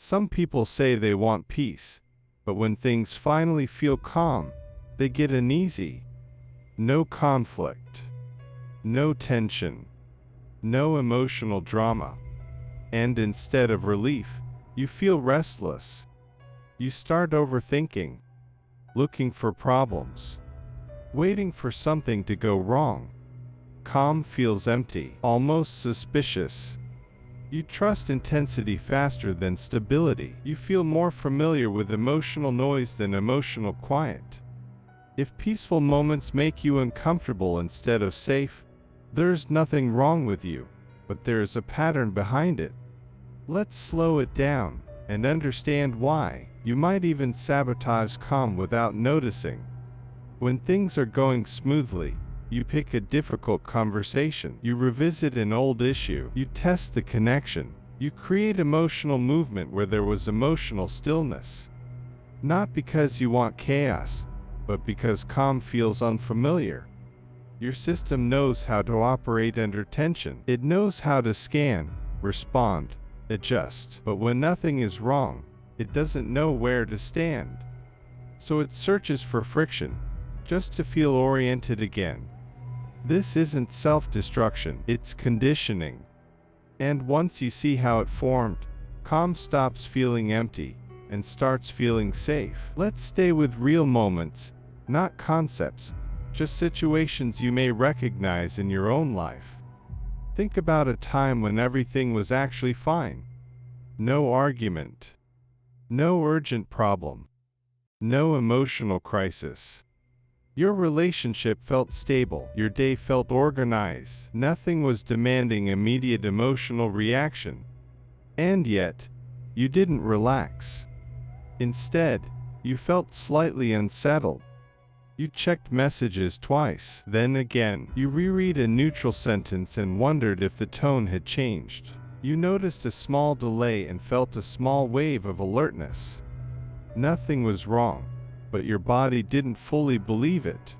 Some people say they want peace, but when things finally feel calm, they get uneasy. No conflict, no tension, no emotional drama. And instead of relief, you feel restless. You start overthinking, looking for problems, waiting for something to go wrong. Calm feels empty, almost suspicious. You trust intensity faster than stability. You feel more familiar with emotional noise than emotional quiet. If peaceful moments make you uncomfortable instead of safe, there's nothing wrong with you, but there is a pattern behind it. Let's slow it down and understand why. You might even sabotage calm without noticing. When things are going smoothly, you pick a difficult conversation. You revisit an old issue. You test the connection. You create emotional movement where there was emotional stillness. Not because you want chaos, but because calm feels unfamiliar. Your system knows how to operate under tension. It knows how to scan, respond, adjust. But when nothing is wrong, it doesn't know where to stand. So it searches for friction, just to feel oriented again. This isn't self-destruction, it's conditioning. And once you see how it formed, calm stops feeling empty and starts feeling safe. Let's stay with real moments, not concepts, just situations you may recognize in your own life. Think about a time when everything was actually fine. No argument. No urgent problem. No emotional crisis. Your relationship felt stable. Your day felt organized. Nothing was demanding immediate emotional reaction. And yet, you didn't relax. Instead, you felt slightly unsettled. You checked messages twice. Then again, you reread a neutral sentence and wondered if the tone had changed. You noticed a small delay and felt a small wave of alertness. Nothing was wrong, but your body didn't fully believe it.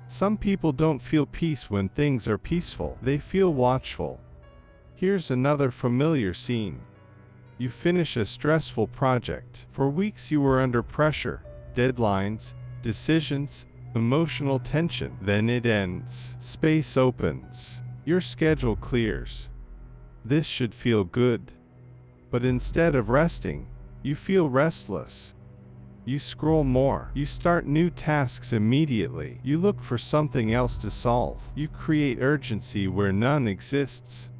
Some people don't feel peace when things are peaceful. They feel watchful. Here's another familiar scene. You finish a stressful project. For weeks you were under pressure, deadlines, decisions, emotional tension. Then it ends. Space opens. Your schedule clears. This should feel good. But instead of resting, you feel restless. You scroll more. You start new tasks immediately. You look for something else to solve. You create urgency where none exists.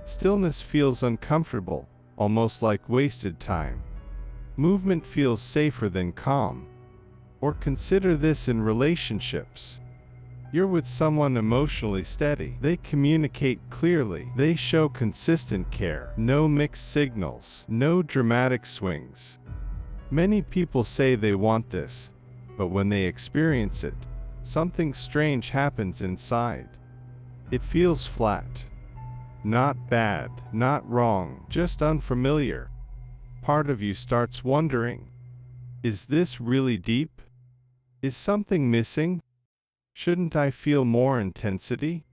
Stillness feels uncomfortable, almost like wasted time. Movement feels safer than calm. Or consider this in relationships. You're with someone emotionally steady. They communicate clearly. They show consistent care. No mixed signals. No dramatic swings. Many people say they want this, but when they experience it, something strange happens inside. It feels flat. Not bad, not wrong, just unfamiliar. Part of you starts wondering, is this really deep? Is something missing? Shouldn't I feel more intensity?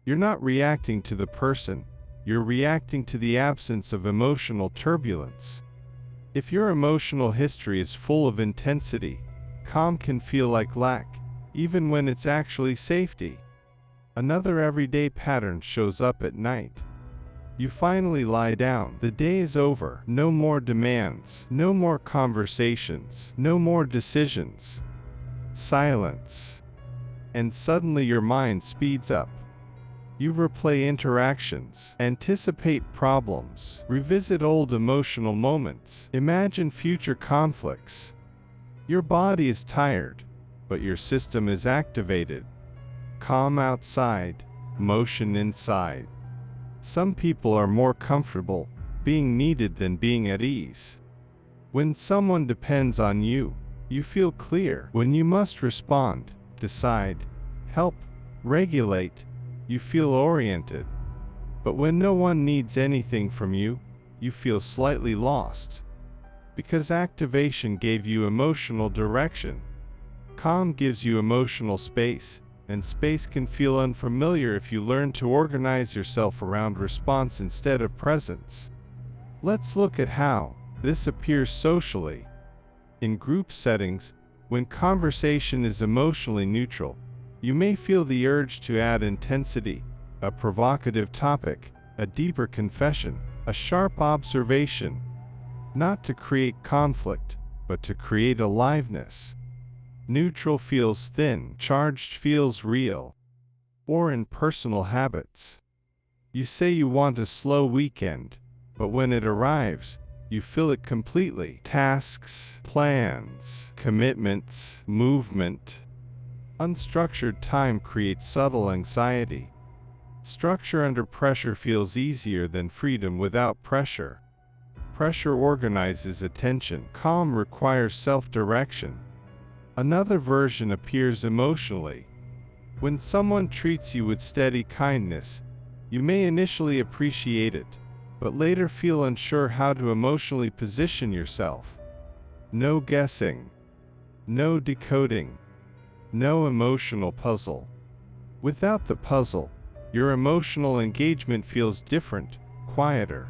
You're not reacting to the person, you're reacting to the absence of emotional turbulence. If your emotional history is full of intensity, calm can feel like lack, even when it's actually safety. Another everyday pattern shows up at night. You finally lie down. The day is over. No more demands. No more conversations. No more decisions. Silence. And suddenly your mind speeds up. You replay interactions, anticipate problems, revisit old emotional moments, imagine future conflicts. Your body is tired, but your system is activated. Calm outside, motion inside. Some people are more comfortable being needed than being at ease. When someone depends on you, you feel clear. When you must respond, decide, help, regulate, you feel oriented. But when no one needs anything from you, you feel slightly lost. Because activation gave you emotional direction. Calm gives you emotional space, and space can feel unfamiliar if you learn to organize yourself around response instead of presence. Let's look at how, This appears socially. In group settings, when conversation is emotionally neutral, you may feel the urge to add intensity, a provocative topic, a deeper confession, a sharp observation, not to create conflict, but to create aliveness. Neutral feels thin, charged feels real. Or in personal habits. You say you want a slow weekend, but when it arrives, you fill it completely. Tasks, plans, commitments, movement. Unstructured time creates subtle anxiety. Structure under pressure feels easier than freedom without pressure. Pressure organizes attention. Calm requires self-direction. Another version appears emotionally. When someone treats you with steady kindness, you may initially appreciate it, but later feel unsure how to emotionally position yourself. No guessing. No decoding. No emotional puzzle. Without the puzzle, your emotional engagement feels different, quieter.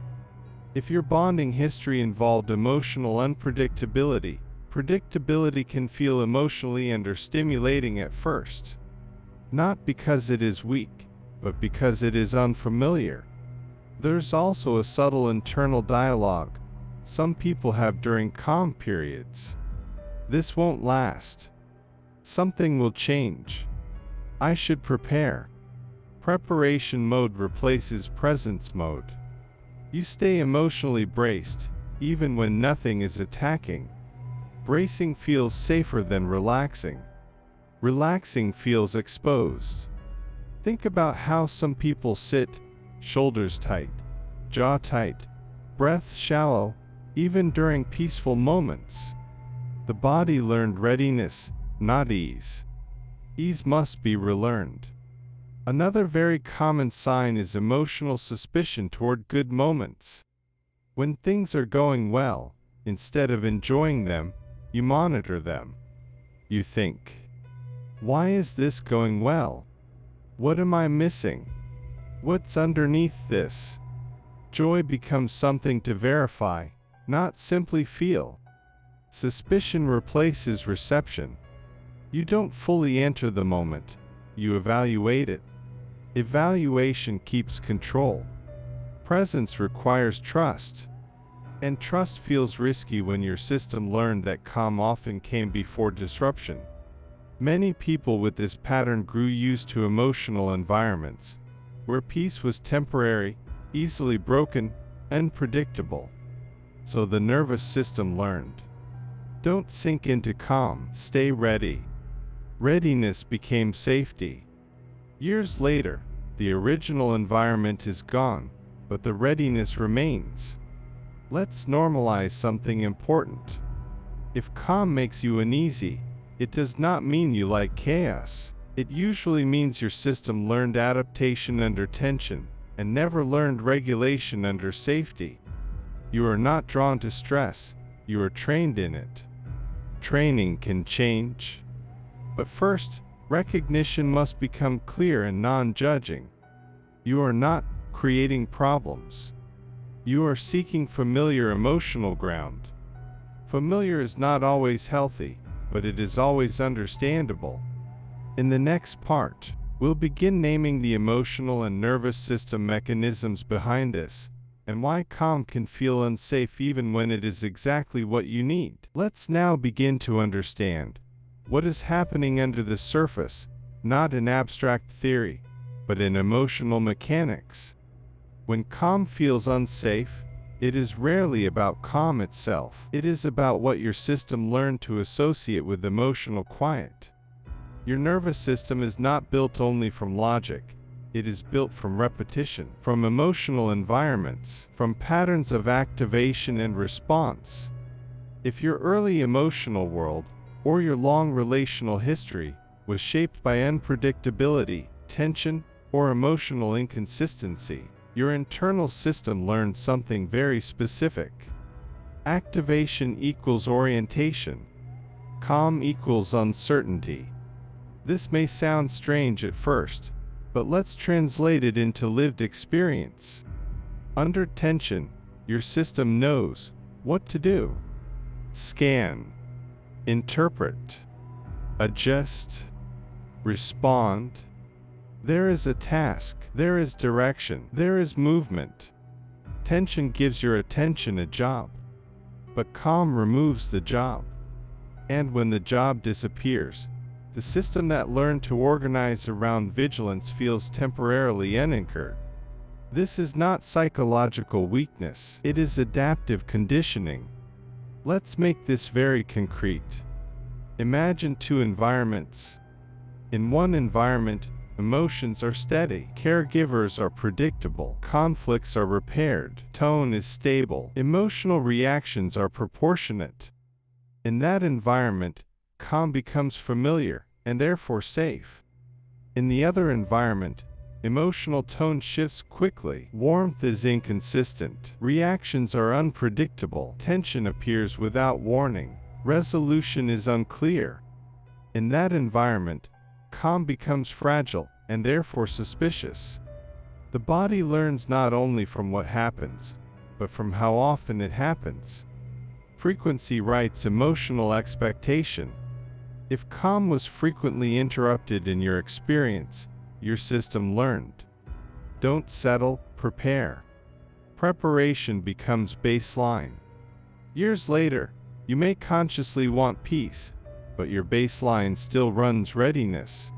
If your bonding history involved emotional unpredictability, predictability can feel emotionally understimulating at first. Not because it is weak, but because it is unfamiliar. There's also a subtle internal dialogue some people have during calm periods. This won't last. Something will change. I should prepare. Preparation mode replaces presence mode. You stay emotionally braced, even when nothing is attacking. Bracing feels safer than relaxing. Relaxing feels exposed. Think about how some people sit, shoulders tight, jaw tight, breath shallow, even during peaceful moments. The body learned readiness, not ease. Ease must be relearned. Another very common sign is emotional suspicion toward good moments. When things are going well, instead of enjoying them, you monitor them. You think, why is this going well? What am I missing? What's underneath this? Joy becomes something to verify, not simply feel. Suspicion replaces reception. You don't fully enter the moment, you evaluate it. Evaluation keeps control. Presence requires trust. And trust feels risky when your system learned that calm often came before disruption. Many people with this pattern grew used to emotional environments, where peace was temporary, easily broken, and predictable. So the nervous system learned. Don't sink into calm, stay ready. Readiness became safety. Years later, the original environment is gone, but the readiness remains. Let's normalize something important. If calm makes you uneasy, it does not mean you like chaos. It usually means your system learned adaptation under tension, and never learned regulation under safety. You are not drawn to stress, you are trained in it. Training can change. But first, recognition must become clear and non-judging. You are not creating problems. You are seeking familiar emotional ground. Familiar is not always healthy, but it is always understandable. In the next part, we'll begin naming the emotional and nervous system mechanisms behind this, and why calm can feel unsafe even when it is exactly what you need. Let's now begin to understand what is happening under the surface, not in abstract theory, but in emotional mechanics. When calm feels unsafe, it is rarely about calm itself. It is about what your system learned to associate with emotional quiet. Your nervous system is not built only from logic. It is built from repetition, from emotional environments, from patterns of activation and response. If your early emotional world, or your long relational history, was shaped by unpredictability, tension, or emotional inconsistency, your internal system learned something very specific. Activation equals orientation. Calm equals uncertainty. This may sound strange at first, but let's translate it into lived experience. Under tension, your system knows What to do? Scan, interpret, adjust, respond. There is a task, there is direction, there is movement. Tension gives your attention a job, but calm removes the job. And when the job disappears, the system that learned to organize around vigilance feels temporarily unanchored. This is not psychological weakness, it is adaptive conditioning. Let's make this very concrete. Imagine two environments. In one environment, emotions are steady, caregivers are predictable, conflicts are repaired, tone is stable, emotional reactions are proportionate. In that environment, calm becomes familiar, and therefore safe. In the other environment, emotional tone shifts quickly, warmth is inconsistent, reactions are unpredictable, tension appears without warning, resolution is unclear. In that environment, calm becomes fragile, and therefore suspicious. The body learns not only from what happens, but from how often it happens. Frequency writes emotional expectation. If calm was frequently interrupted in your experience, your system learned. Don't settle, prepare. Preparation becomes baseline. Years later, you may consciously want peace, but your baseline still runs readiness.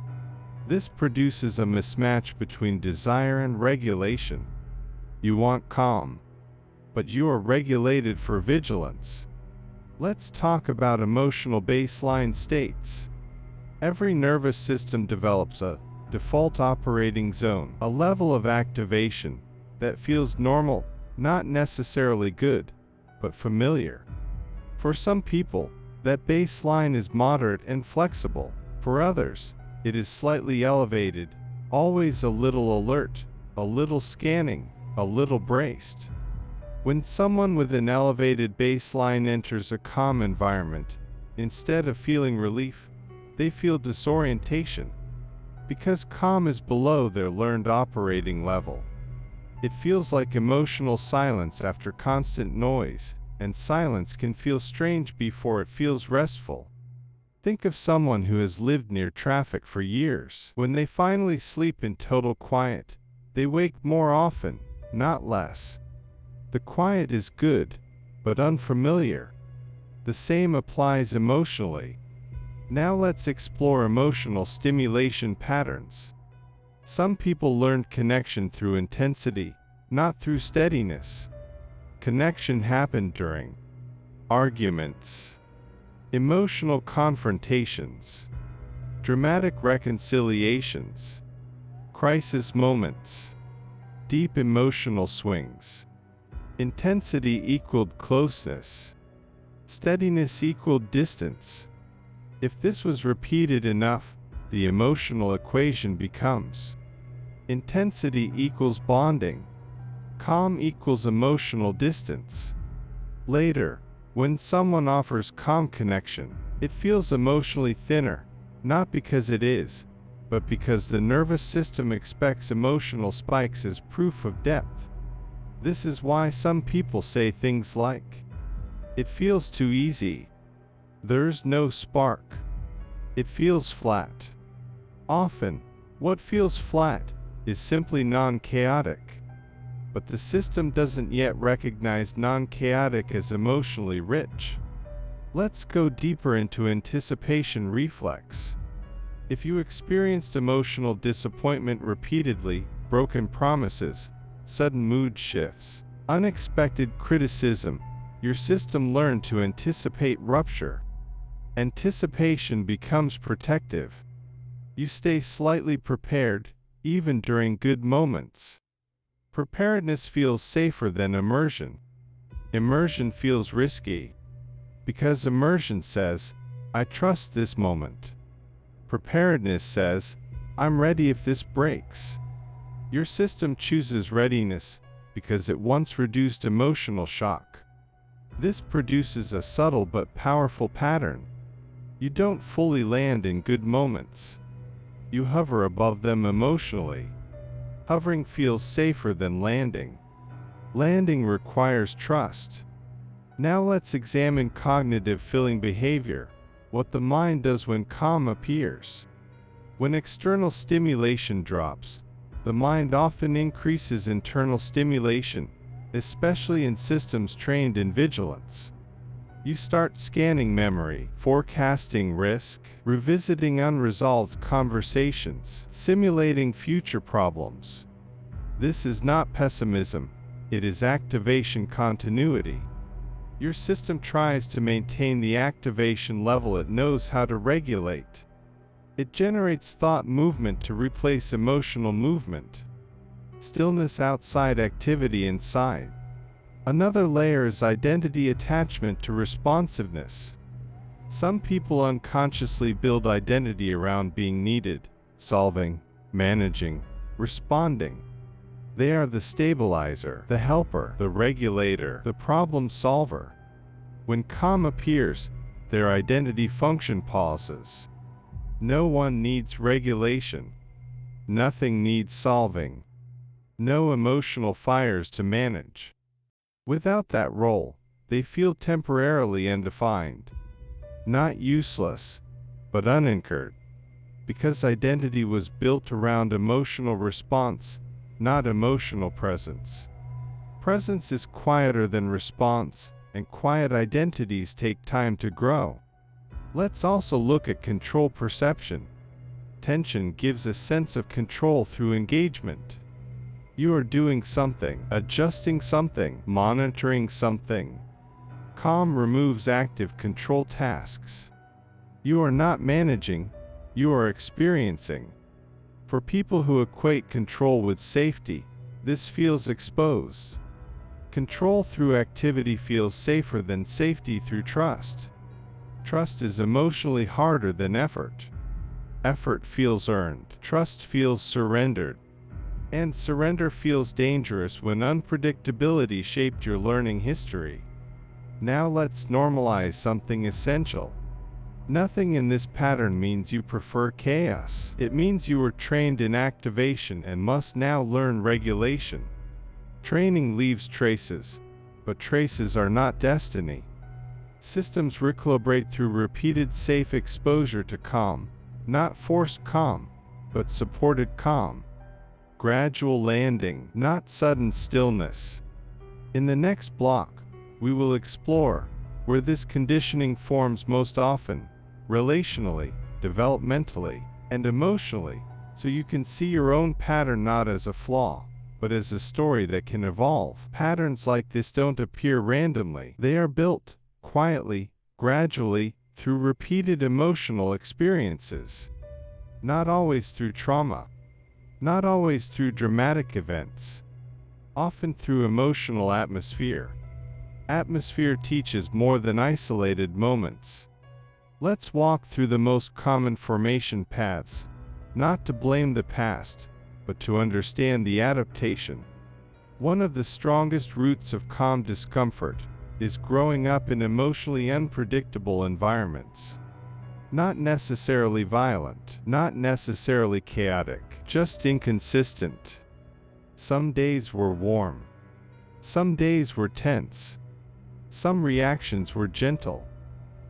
This produces a mismatch between desire and regulation. You want calm, but you are regulated for vigilance. Let's talk about emotional baseline states. Every nervous system develops a default operating zone, a level of activation that feels normal, not necessarily good, but familiar. For some people, that baseline is moderate and flexible. For others, it is slightly elevated, always a little alert, a little scanning, a little braced. When someone with an elevated baseline enters a calm environment, instead of feeling relief, they feel disorientation. Because calm is below their learned operating level. It feels like emotional silence after constant noise, and silence can feel strange before it feels restful. Think of someone who has lived near traffic for years. When they finally sleep in total quiet, they wake more often, not less. The quiet is good, but unfamiliar. The same applies emotionally. Now let's explore emotional stimulation patterns. Some people learned connection through intensity, not through steadiness. Connection happened during arguments, emotional confrontations, dramatic reconciliations, crisis moments, deep emotional swings. Intensity equaled closeness. Steadiness equaled distance. If this was repeated enough, the emotional equation becomes intensity equals bonding. Calm equals emotional distance. Later, when someone offers calm connection, it feels emotionally thinner, not because it is, but because the nervous system expects emotional spikes as proof of depth. This is why some people say things like, "It feels too easy. There's no spark. It feels flat." Often, what feels flat is simply non-chaotic. But the system doesn't yet recognize non-chaotic as emotionally rich. Let's go deeper into anticipation reflex. If you experienced emotional disappointment repeatedly, broken promises, sudden mood shifts, unexpected criticism, your system learned to anticipate rupture. Anticipation becomes protective. You stay slightly prepared, even during good moments. Preparedness feels safer than immersion. Immersion feels risky. Because immersion says, "I trust this moment." Preparedness says, "I'm ready if this breaks." Your system chooses readiness because it once reduced emotional shock. This produces a subtle but powerful pattern. You don't fully land in good moments. You hover above them emotionally. Hovering feels safer than landing. Landing requires trust. Now let's examine cognitive filling behavior, what the mind does when calm appears. When external stimulation drops, the mind often increases internal stimulation, especially in systems trained in vigilance. You start scanning memory, forecasting risk, revisiting unresolved conversations, simulating future problems. This is not pessimism, it is activation continuity. Your system tries to maintain the activation level it knows how to regulate. It generates thought movement to replace emotional movement. Stillness outside, activity inside. Another layer is identity attachment to responsiveness. Some people unconsciously build identity around being needed, solving, managing, responding. They are the stabilizer, the helper, the regulator, the problem solver. When calm appears, their identity function pauses. No one needs regulation. Nothing needs solving. No emotional fires to manage. Without that role, they feel temporarily undefined. Not useless, but unanchored. Because identity was built around emotional response, not emotional presence. Presence is quieter than response, and quiet identities take time to grow. Let's also look at control perception. Tension gives a sense of control through engagement. You are doing something, adjusting something, monitoring something. Calm removes active control tasks. You are not managing, you are experiencing. For people who equate control with safety, this feels exposed. Control through activity feels safer than safety through trust. Trust is emotionally harder than effort. Effort feels earned, trust feels surrendered. And surrender feels dangerous when unpredictability shaped your learning history. Now let's normalize something essential. Nothing in this pattern means you prefer chaos. It means you were trained in activation and must now learn regulation. Training leaves traces, but traces are not destiny. Systems recalibrate through repeated safe exposure to calm, not forced calm, but supported calm. Gradual landing, not sudden stillness. In the next block, we will explore where this conditioning forms most often, relationally, developmentally, and emotionally, so you can see your own pattern not as a flaw, but as a story that can evolve. Patterns like this don't appear randomly. They are built, quietly, gradually, through repeated emotional experiences. Not always through trauma. Not always through dramatic events. Often through emotional atmosphere. Atmosphere teaches more than isolated moments. Let's walk through the most common formation paths, not to blame the past, but to understand the adaptation. One of the strongest roots of calm discomfort is growing up in emotionally unpredictable environments. Not necessarily violent, not necessarily chaotic, just inconsistent. Some days were warm. Some days were tense. Some reactions were gentle.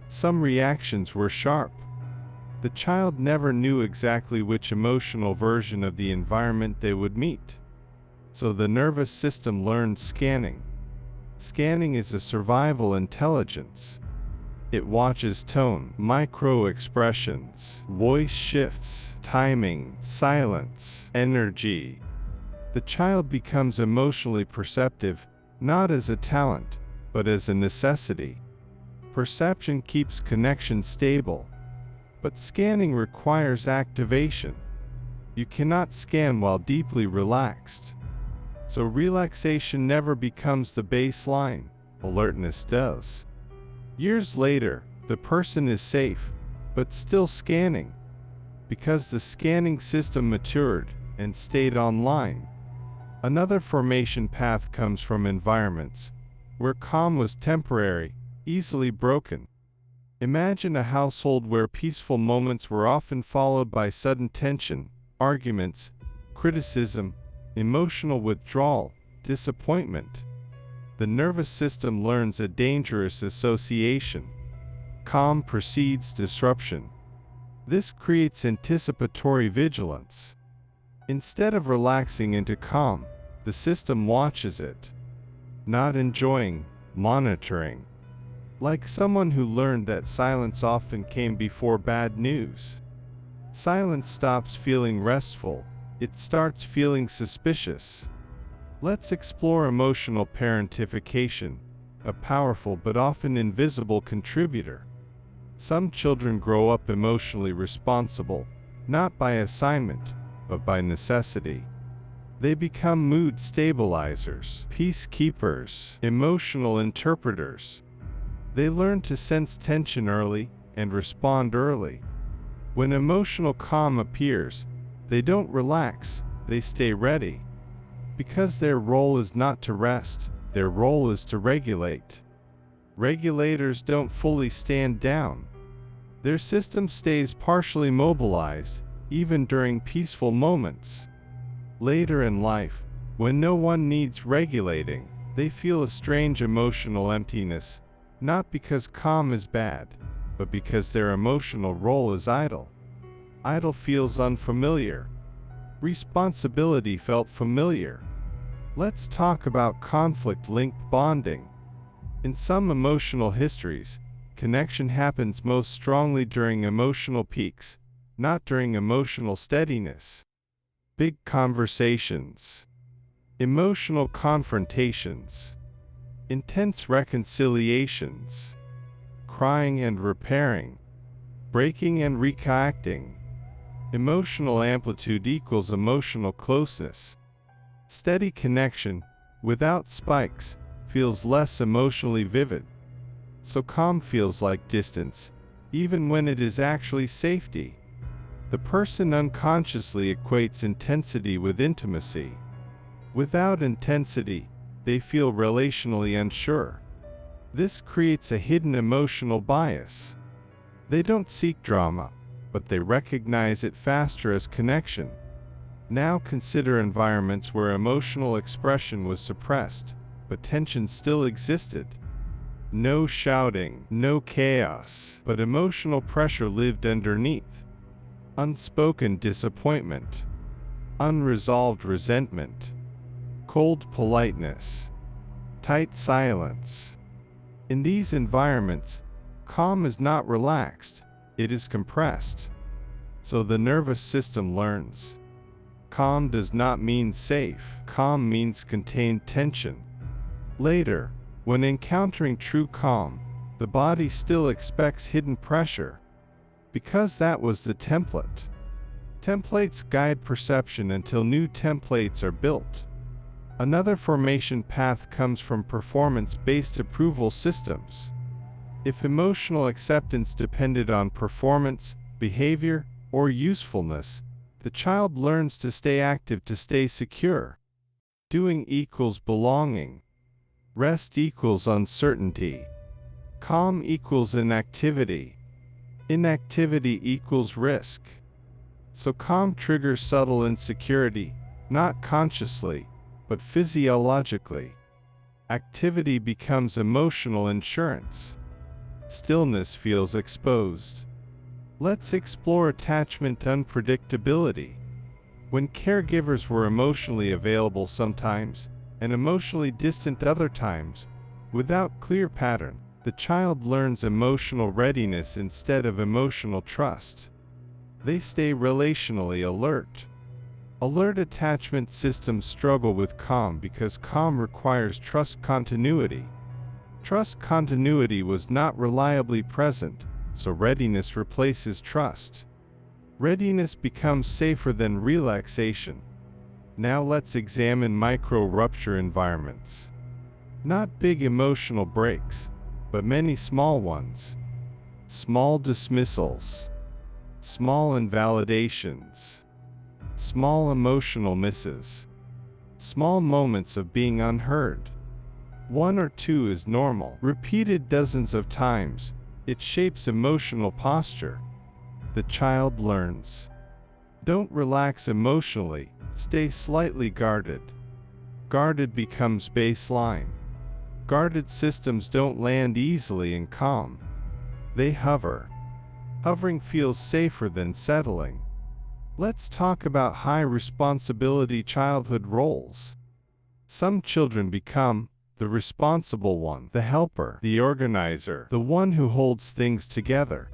Some reactions were sharp. The child never knew exactly which emotional version of the environment they would meet. So the nervous system learned scanning. Scanning is a survival intelligence. It watches tone, micro-expressions, voice shifts, timing, silence, energy. The child becomes emotionally perceptive, not as a talent, but as a necessity. Perception keeps connection stable, but scanning requires activation. You cannot scan while deeply relaxed. So relaxation never becomes the baseline, alertness does. Years later, the person is safe, but still scanning, because the scanning system matured and stayed online. Another formation path comes from environments where calm was temporary, easily broken. Imagine a household where peaceful moments were often followed by sudden tension, arguments, criticism, emotional withdrawal, disappointment. The nervous system learns a dangerous association. Calm precedes disruption. This creates anticipatory vigilance. Instead of relaxing into calm, the system watches it. Not enjoying, monitoring. Like someone who learned that silence often came before bad news. Silence stops feeling restful, it starts feeling suspicious. Let's explore emotional parentification, a powerful but often invisible contributor. Some children grow up emotionally responsible, not by assignment, but by necessity. They become mood stabilizers, peacekeepers, emotional interpreters. They learn to sense tension early and respond early. When emotional calm appears, they don't relax, they stay ready. Because their role is not to rest, their role is to regulate. Regulators don't fully stand down. Their system stays partially mobilized, even during peaceful moments. Later in life, when no one needs regulating, they feel a strange emotional emptiness, not because calm is bad, but because their emotional role is idle. Idle feels unfamiliar. Responsibility felt familiar. Let's talk about conflict-linked bonding. In some emotional histories, connection happens most strongly during emotional peaks, not during emotional steadiness. Big conversations. Emotional confrontations. Intense reconciliations. Crying and repairing. Breaking and reconnecting. Emotional amplitude equals emotional closeness. Steady connection, without spikes, feels less emotionally vivid. So calm feels like distance, even when it is actually safety. The person unconsciously equates intensity with intimacy. Without intensity, they feel relationally unsure. This creates a hidden emotional bias. They don't seek drama, but they recognize it faster as connection. Now consider environments where emotional expression was suppressed, but tension still existed. No shouting, no chaos, but emotional pressure lived underneath. Unspoken disappointment, unresolved resentment, cold politeness, tight silence. In these environments, calm is not relaxed, it is compressed. So the nervous system learns. Calm does not mean safe, calm means contained tension. Later, when encountering true calm, the body still expects hidden pressure. Because that was the template. Templates guide perception until new templates are built. Another formation path comes from performance-based approval systems. If emotional acceptance depended on performance, behavior, or usefulness, the child learns to stay active to stay secure. Doing equals belonging. Rest equals uncertainty. Calm equals inactivity. Inactivity equals risk. So calm triggers subtle insecurity, not consciously, but physiologically. Activity becomes emotional insurance. Stillness feels exposed. Let's explore attachment unpredictability. When caregivers were emotionally available sometimes, and emotionally distant other times, without clear pattern, the child learns emotional readiness instead of emotional trust. They stay relationally alert. Alert attachment systems struggle with calm because calm requires trust continuity. Trust continuity was not reliably present, so readiness replaces trust. Readiness becomes safer than relaxation. Now let's examine micro-rupture environments. Not big emotional breaks, but many small ones. Small dismissals. Small invalidations. Small emotional misses. Small moments of being unheard. One or two is normal. Repeated dozens of times, it shapes emotional posture. The child learns. Don't relax emotionally, stay slightly guarded. Guarded becomes baseline. Guarded systems don't land easily in calm. They hover. Hovering feels safer than settling. Let's talk about high responsibility childhood roles. Some children become the responsible one, the helper, the organizer, the one who holds things together.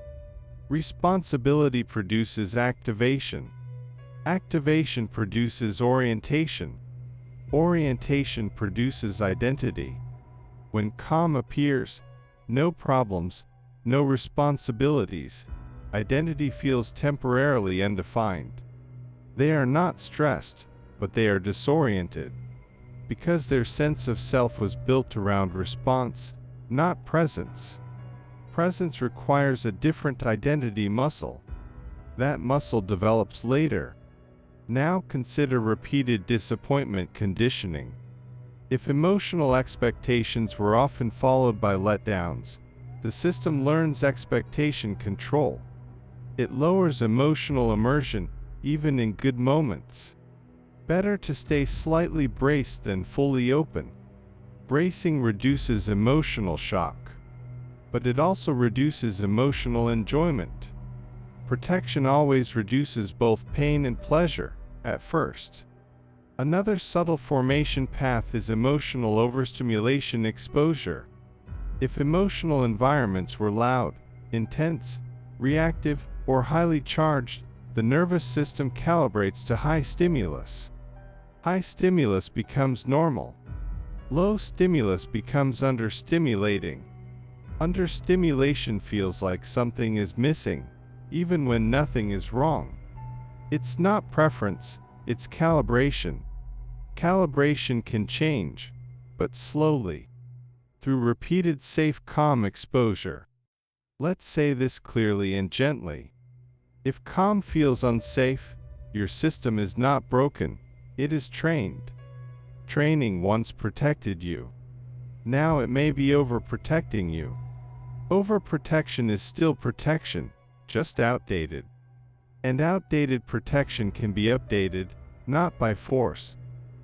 Responsibility produces activation. Activation produces orientation. Orientation produces identity. When calm appears, no problems, no responsibilities, identity feels temporarily undefined. They are not stressed, but they are disoriented, because their sense of self was built around response, not presence. Presence requires a different identity muscle. That muscle develops later. Now consider repeated disappointment conditioning. If emotional expectations were often followed by letdowns, the system learns expectation control. It lowers emotional immersion, even in good moments. Better to stay slightly braced than fully open. Bracing reduces emotional shock, but it also reduces emotional enjoyment. Protection always reduces both pain and pleasure, at first. Another subtle formation path is emotional overstimulation exposure. If emotional environments were loud, intense, reactive, or highly charged, the nervous system calibrates to high stimulus. High stimulus becomes normal. Low stimulus becomes understimulating. Understimulation feels like something is missing, even when nothing is wrong. It's not preference, it's calibration. Calibration can change, but slowly, through repeated safe calm exposure. Let's say this clearly and gently. If calm feels unsafe, your system is not broken, it is trained. Training once protected you. Now it may be overprotecting you. Overprotection is still protection, just outdated. And outdated protection can be updated, not by force,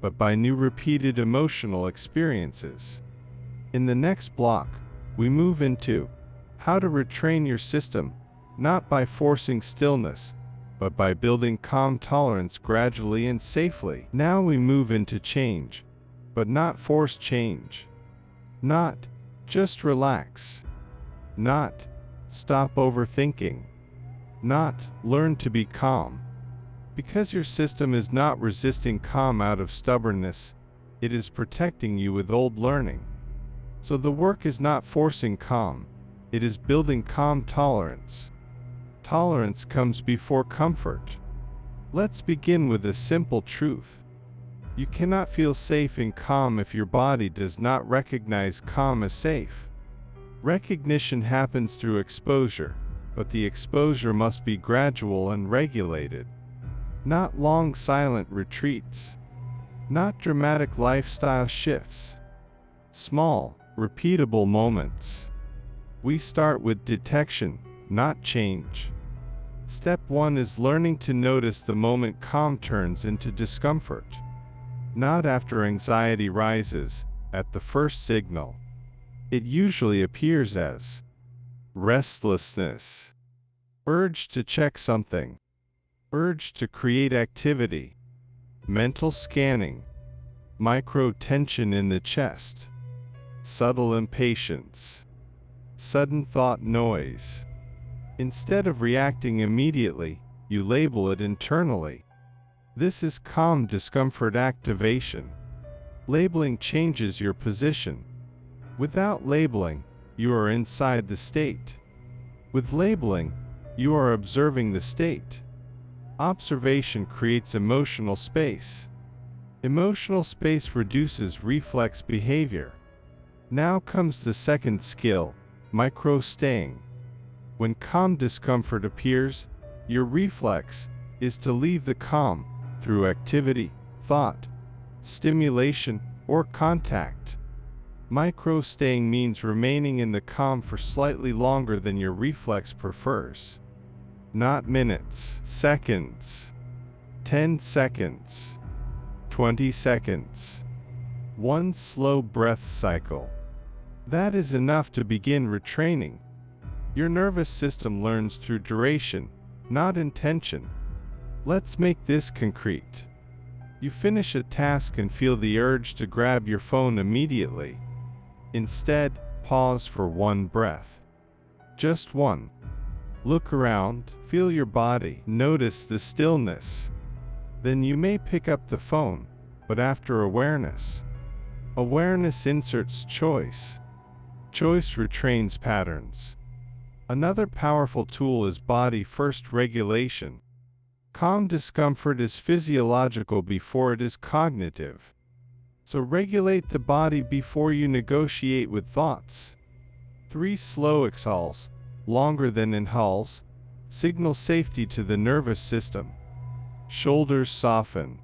but by new repeated emotional experiences. In the next block, we move into how to retrain your system, not by forcing stillness, but by building calm tolerance gradually and safely. Now we move into change, but not force change. Not just relax. Not stop overthinking. Not learn to be calm. Because your system is not resisting calm out of stubbornness, it is protecting you with old learning. So the work is not forcing calm, it is building calm tolerance. Tolerance comes before comfort. Let's begin with a simple truth. You cannot feel safe and calm if your body does not recognize calm as safe. Recognition happens through exposure, but the exposure must be gradual and regulated. Not long silent retreats. Not dramatic lifestyle shifts. Small, repeatable moments. We start with detection, not change. Step 1 is learning to notice the moment calm turns into discomfort. Not after anxiety rises, at the first signal. It usually appears as restlessness, urge to check something, urge to create activity, mental scanning, micro tension in the chest, subtle impatience, sudden thought noise. Instead of reacting immediately, you label it internally. This is calm discomfort activation. Labeling changes your position. Without labeling, you are inside the state. With labeling, you are observing the state. Observation creates emotional space. Emotional space reduces reflex behavior. Now comes the second skill, micro-staying. When calm discomfort appears, your reflex is to leave the calm through activity, thought, stimulation, or contact. Micro-staying means remaining in the calm for slightly longer than your reflex prefers. Not minutes, seconds, 10 seconds, 20 seconds. One slow breath cycle. That is enough to begin retraining. Your nervous system learns through duration, not intention. Let's make this concrete. You finish a task and feel the urge to grab your phone immediately. Instead, pause for one breath. Just one. Look around, feel your body, notice the stillness. Then you may pick up the phone, but after awareness. Awareness inserts choice. Choice retrains patterns. Another powerful tool is body-first regulation. Calm discomfort is physiological before it is cognitive. So regulate the body before you negotiate with thoughts. 3 slow exhales, longer than inhales, signal safety to the nervous system. Shoulders soften.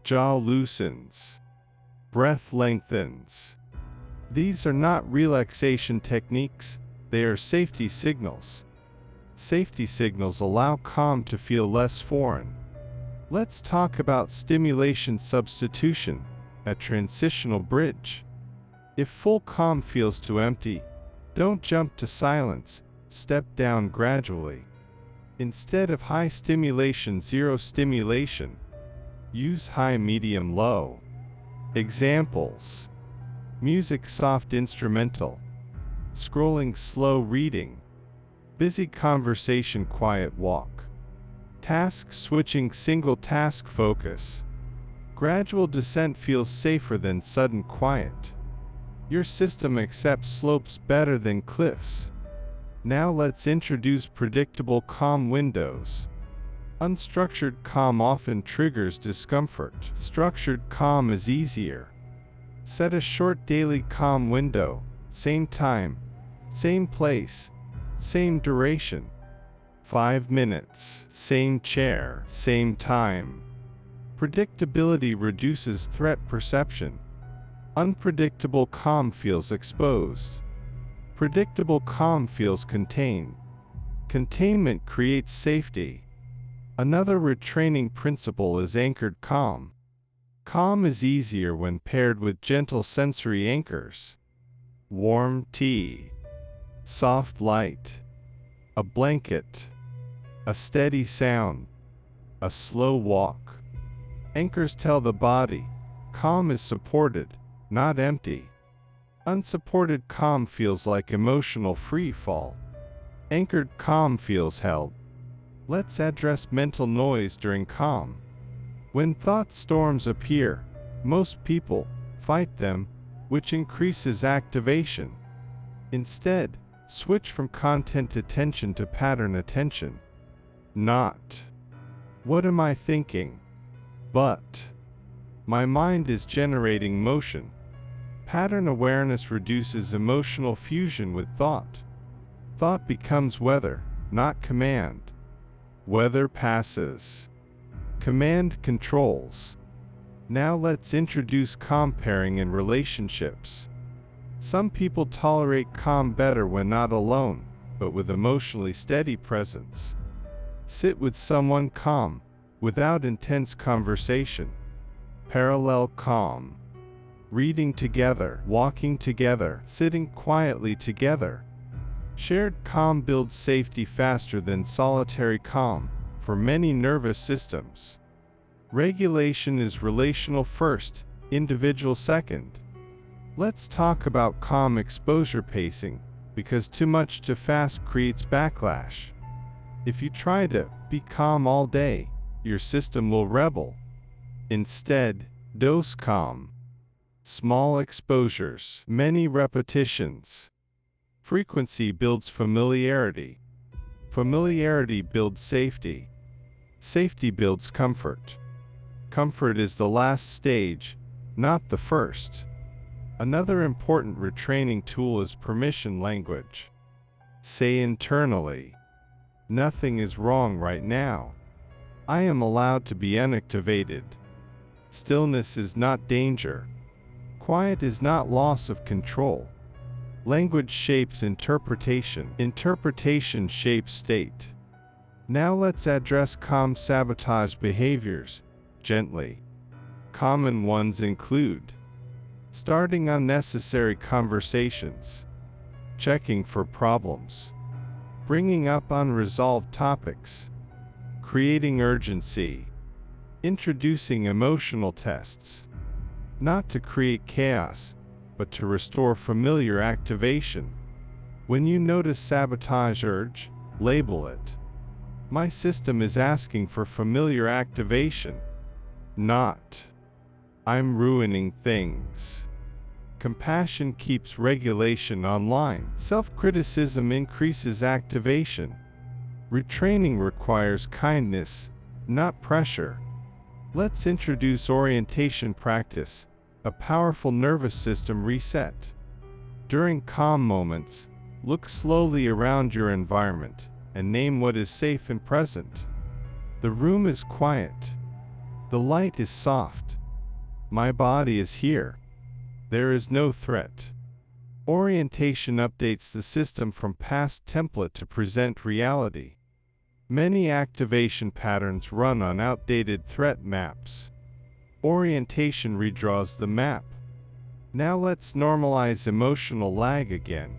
Jaw loosens. Breath lengthens. These are not relaxation techniques, they are safety signals. Safety signals allow calm to feel less foreign. Let's talk about stimulation substitution, a transitional bridge. If full calm feels too empty, don't jump to silence, step down gradually. Instead of high stimulation, zero stimulation. Use high, medium, low. Examples: music, soft instrumental. Scrolling, slow reading. Busy conversation, quiet walk. Task switching, single task focus. Gradual descent feels safer than sudden quiet. Your system accepts slopes better than cliffs. Now let's introduce predictable calm windows. Unstructured calm often triggers discomfort. Structured calm is easier. Set a short daily calm window, same time, same place, same duration. 5 minutes, same chair, same time. Predictability reduces threat perception. Unpredictable calm feels exposed. Predictable calm feels contained. Containment creates safety. Another retraining principle is anchored calm. Calm is easier when paired with gentle sensory anchors. Warm tea. Soft light. A blanket. A steady sound. A slow walk. Anchors tell the body, calm is supported, not empty. Unsupported calm feels like emotional free fall. Anchored calm feels held. Let's address mental noise during calm. When thought storms appear, most people fight them, which increases activation. Instead, switch from content attention to pattern attention. Not, what am I thinking? But, my mind is generating motion. Pattern awareness reduces emotional fusion with thought. Thought becomes weather, not command. Weather passes. Command controls. Now let's introduce calm pairing in relationships. Some people tolerate calm better when not alone, but with emotionally steady presence. Sit with someone calm, without intense conversation. Parallel calm. Reading together, walking together, sitting quietly together. Shared calm builds safety faster than solitary calm, for many nervous systems. Regulation is relational first, individual second. Let's talk about calm exposure pacing, because too much too fast creates backlash. If you try to be calm all day, your system will rebel. Instead, dose calm. Small exposures, many repetitions. Frequency builds familiarity. Familiarity builds safety. Safety builds comfort. Comfort is the last stage, not the first. Another important retraining tool is permission language. Say internally, nothing is wrong right now. I am allowed to be unactivated. Stillness is not danger. Quiet is not loss of control. Language shapes interpretation. Interpretation shapes state. Now let's address calm sabotage behaviors, gently. Common ones include starting unnecessary conversations, checking for problems, bringing up unresolved topics, creating urgency, introducing emotional tests, not to create chaos, but to restore familiar activation. When you notice sabotage urge, label it. My system is asking for familiar activation. Not, I'm ruining things. Compassion keeps regulation online. Self-criticism increases activation. Retraining requires kindness, not pressure. Let's introduce orientation practice, a powerful nervous system reset. During calm moments, look slowly around your environment and name what is safe and present. The room is quiet. The light is soft. My body is here. There is no threat. Orientation updates the system from past template to present reality. Many activation patterns run on outdated threat maps. Orientation redraws the map. Now let's normalize emotional lag again.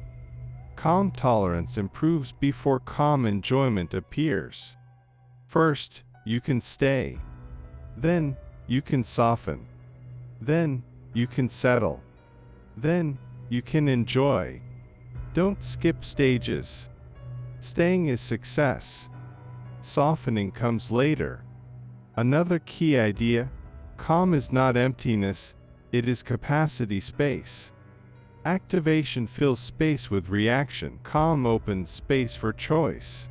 Calm tolerance improves before calm enjoyment appears. First, you can stay. Then, you can soften. Then, you can settle. Then, you can enjoy. Don't skip stages. Staying is success. Softening comes later. Another key idea: calm is not emptiness, it is capacity space. Activation fills space with reaction. Calm opens space for choice.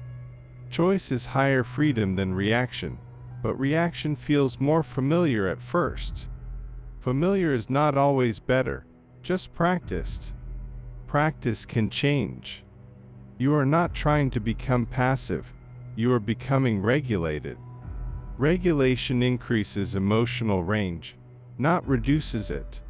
Choice is higher freedom than reaction, but reaction feels more familiar at first. Familiar is not always better, just practiced. Practice can change. You are not trying to become passive, you are becoming regulated. Regulation increases emotional range, not reduces it.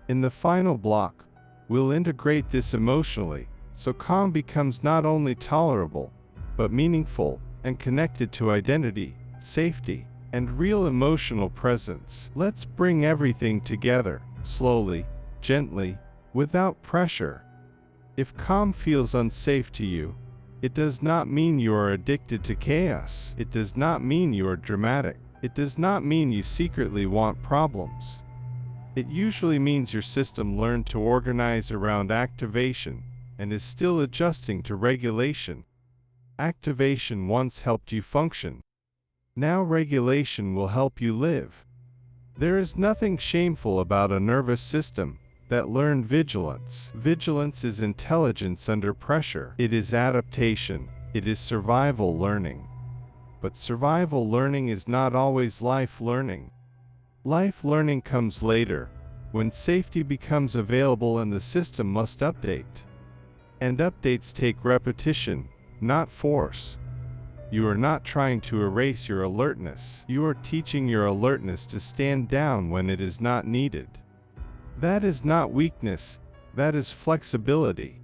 In the final block, we'll integrate this emotionally, so calm becomes not only tolerable, but meaningful and connected to identity, safety, and real emotional presence. Let's bring everything together, slowly, gently, without pressure. If calm feels unsafe to you, it does not mean you are addicted to chaos. It does not mean you are dramatic. It does not mean you secretly want problems. It usually means your system learned to organize around activation and is still adjusting to regulation. Activation once helped you function. Now regulation will help you live. There is nothing shameful about a nervous system that learned vigilance. Vigilance is intelligence under pressure. It is adaptation. It is survival learning. But survival learning is not always life learning. Life learning comes later, when safety becomes available and the system must update. And updates take repetition, not force. You are not trying to erase your alertness. You are teaching your alertness to stand down when it is not needed. That is not weakness, that is flexibility.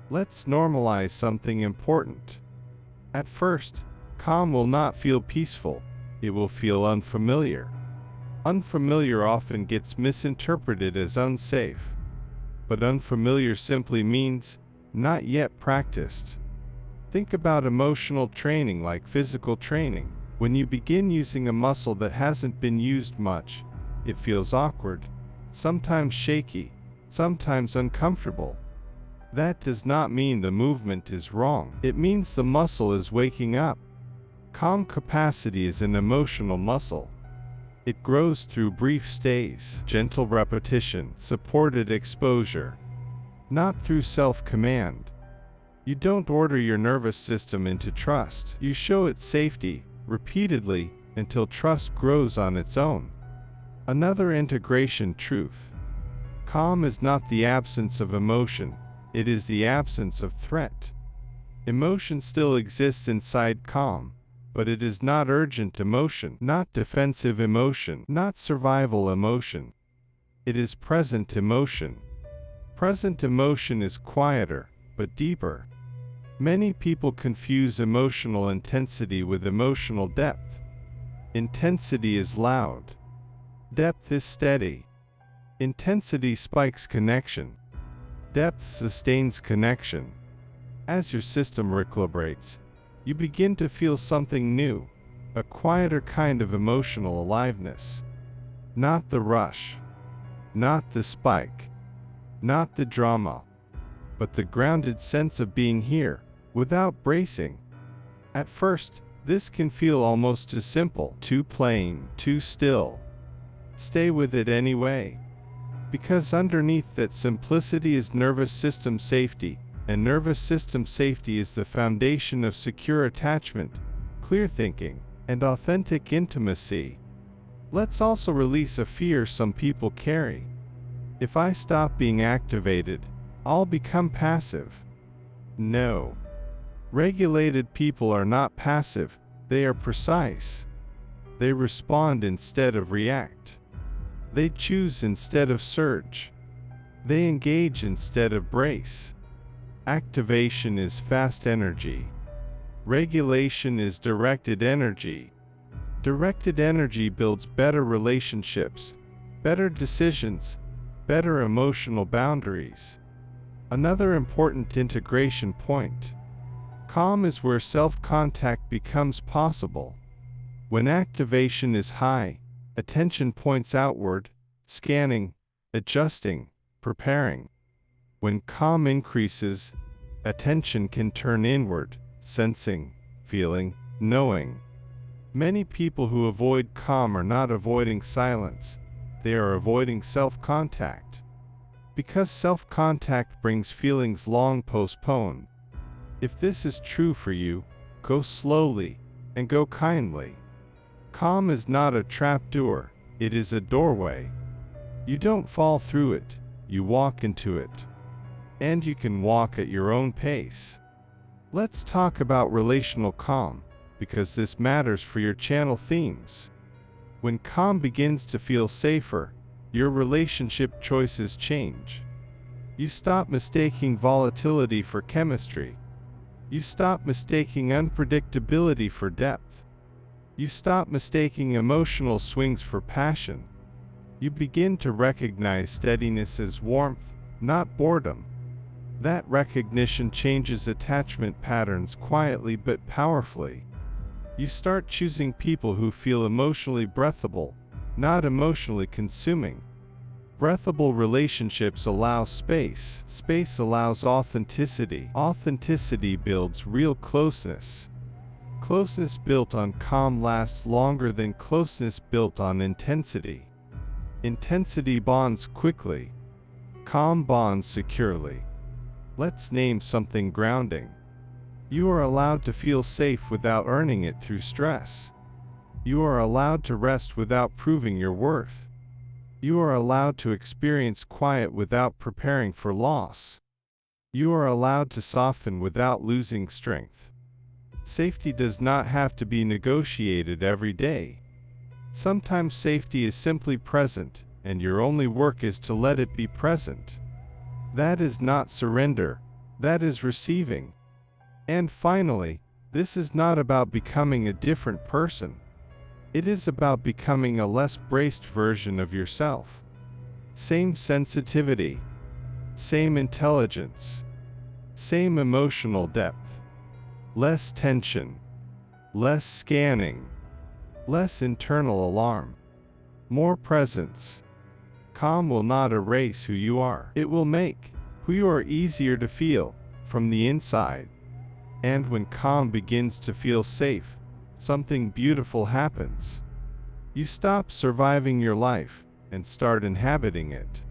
Let's normalize something important. At first, calm will not feel peaceful, it will feel unfamiliar. Unfamiliar often gets misinterpreted as unsafe. But unfamiliar simply means not yet practiced. Think about emotional training like physical training. When you begin using a muscle that hasn't been used much, it feels awkward, sometimes shaky, sometimes uncomfortable. That does not mean the movement is wrong. It means the muscle is waking up. Calm capacity is an emotional muscle. It grows through brief stays, gentle repetition, supported exposure, not through self-command. You don't order your nervous system into trust. You show it safety, repeatedly, until trust grows on its own. Another integration truth. Calm is not the absence of emotion, it is the absence of threat. Emotion still exists inside calm, but it is not urgent emotion, not defensive emotion, not survival emotion. It is present emotion. Present emotion is quieter, but deeper. Many people confuse emotional intensity with emotional depth. Intensity is loud. Depth is steady. Intensity spikes connection. Depth sustains connection. As your system recalibrates, you begin to feel something new, a quieter kind of emotional aliveness. Not the rush, not the spike, not the drama, but the grounded sense of being here, without bracing. At first, this can feel almost too simple, too plain, too still. Stay with it anyway. Because underneath that simplicity is nervous system safety, and nervous system safety is the foundation of secure attachment, clear thinking, and authentic intimacy. Let's also release a fear some people carry. If I stop being activated, I'll become passive. No. Regulated people are not passive, they are precise. They respond instead of react. They choose instead of surge. They engage instead of brace. Activation is fast energy. Regulation is directed energy. Directed energy builds better relationships, better decisions, better emotional boundaries. Another important integration point. Calm is where self-contact becomes possible. When activation is high, attention points outward, scanning, adjusting, preparing. When calm increases, attention can turn inward, sensing, feeling, knowing. Many people who avoid calm are not avoiding silence, they are avoiding self-contact. Because self-contact brings feelings long postponed. If this is true for you, go slowly, and go kindly. Calm is not a trapdoor, it is a doorway. You don't fall through it, you walk into it. And you can walk at your own pace. Let's talk about relational calm, because this matters for your channel themes. When calm begins to feel safer, your relationship choices change. You stop mistaking volatility for chemistry. You stop mistaking unpredictability for depth. You stop mistaking emotional swings for passion. You begin to recognize steadiness as warmth, not boredom. That recognition changes attachment patterns quietly but powerfully. You start choosing people who feel emotionally breathable, not emotionally consuming. Breathable relationships allow space. Space allows authenticity. Authenticity builds real closeness. Closeness built on calm lasts longer than closeness built on intensity. Intensity bonds quickly. Calm bonds securely. Let's name something grounding. You are allowed to feel safe without earning it through stress. You are allowed to rest without proving your worth. You are allowed to experience quiet without preparing for loss. You are allowed to soften without losing strength. Safety does not have to be negotiated every day. Sometimes safety is simply present, and your only work is to let it be present. That is not surrender, that is receiving. And finally, this is not about becoming a different person. It is about becoming a less braced version of yourself. Same sensitivity, same intelligence, same emotional depth. Less tension, less scanning, less internal alarm, more presence. Calm will not erase who you are. It will make who you are easier to feel from the inside. And when calm begins to feel safe, something beautiful happens. You stop surviving your life and start inhabiting it.